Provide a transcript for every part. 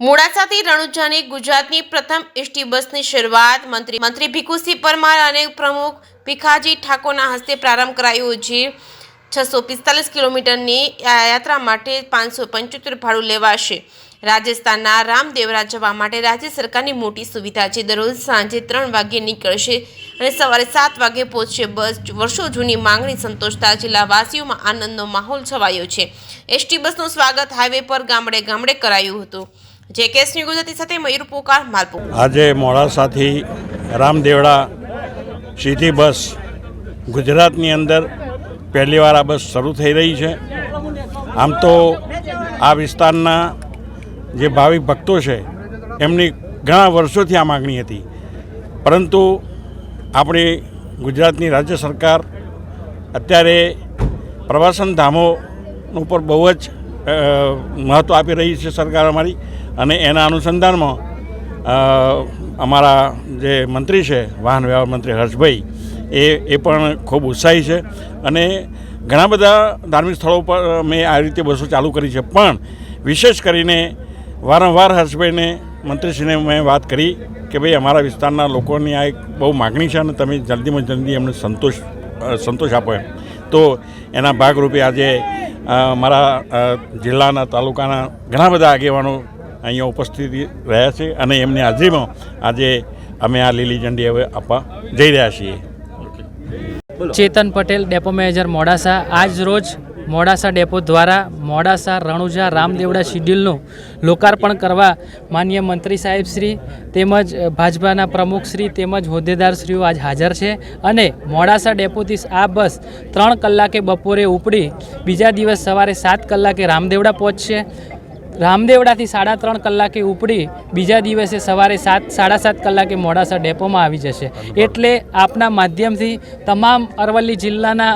મોડાસાથી રણુજાની ગુજરાતની પ્રથમ એસટી બસની શરૂઆત મંત્રી ભીખુસિંહ પરમાર અને પ્રમુખ ભીખાજી ઠાકોરના હસ્તે પ્રારંભ કરાયો છે। 645 કિલોમીટરની યાત્રા માટે 575 ભાડું લેવાશે। રાજસ્થાનના રામદેવરા જવા માટે રાજ્ય સરકારની મોટી સુવિધા છે। દરરોજ સાંજે 3 વાગ્યે નીકળશે અને સવારે 7 વાગ્યે પહોંચશે। બસ વર્ષો જૂની માંગણી સંતોષતા જિલ્લાવાસીઓમાં આનંદનો માહોલ છવાયો છે। એસટી બસનું સ્વાગત હાઈવે પર ગામડે ગામડે કરાયું હતું। જેકેએસની ગુજરાતી સાથે મયુર પોકાર માલપુર। આજે મોડાસાથી રામદેવડા સીધી બસ ગુજરાતની અંદર પહેલીવાર આ બસ શરૂ થઈ રહી છે। આમ તો આ વિસ્તારના જે ભાવિક ભક્તો છે એમની ઘણા વર્ષોથી આ માગણી હતી, પરંતુ આપણી ગુજરાતની રાજ્ય સરકાર અત્યારે પ્રવાસન ધામો ઉપર બહુ જ મહત્ત્વ આપી રહી છે સરકાર અમારી, અને એના અનુસંધાનમાં અમારા જે મંત્રી છે વાહન વ્યવહાર મંત્રી હર્ષભાઈ એ પણ ખૂબ ઉત્સાહી છે અને ઘણા બધા ધાર્મિક સ્થળો પર મેં આ રીતે બસો ચાલુ કરી છે। પણ વિશેષ કરીને વારંવાર હર્ષભાઈને મંત્રીશ્રીને મેં વાત કરી કે ભાઈ અમારા વિસ્તારના લોકોની આ એક બહુ માગણી છે અને તમે જલ્દીમાં જલ્દી એમને સંતોષ આપો એમ। તો એના ભાગરૂપે આજે મારા જિલ્લાના તાલુકાના ઘણા બધા આગેવાનો અહીંયા ઉપસ્થિત રહ્યા છે અને એમની હાજરીમાં આજે અમે આ લીલી ઝંડી હવે આપવા જઈ રહ્યા છીએ। ચેતન પટેલ, ડેપો મેનેજર મોડાસા। આજ રોજ મોડાસા ડેપો દ્વારા મોડાસા રણુજા રામદેવડા શિડ્યુલનું લોકાર્પણ કરવા માનનીય મંત્રી સાહેબ શ્રી તેમજ ભાજપાના પ્રમુખ શ્રી તેમજ હોદ્દેદારશ્રીઓ આજ હાજર છે અને મોડાસા ડેપોથી આ બસ 3 કલાકે બપોરે ઉપડી બીજા દિવસ સવારે 7 કલાકે રામદેવડા પહોંચશે। રામદેવડાથી 3.5 કલાકે ઉપડી બીજા દિવસે સવારે 7-7:30 કલાકે મોડાસા ડેપોમાં આવી જશે। એટલે આપના માધ્યમથી તમામ અરવલ્લી જિલ્લાના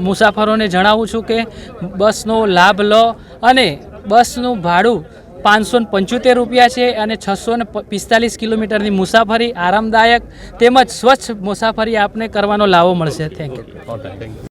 મુસાફરોને જણાવું છું કે બસનો લાભ લો અને બસનું ભાડું 575 રૂપિયા છે અને 645 કિલોમીટરની મુસાફરી આરામદાયક તેમજ સ્વચ્છ મુસાફરી આપને કરવાનો લાવો મળશે। Thank you.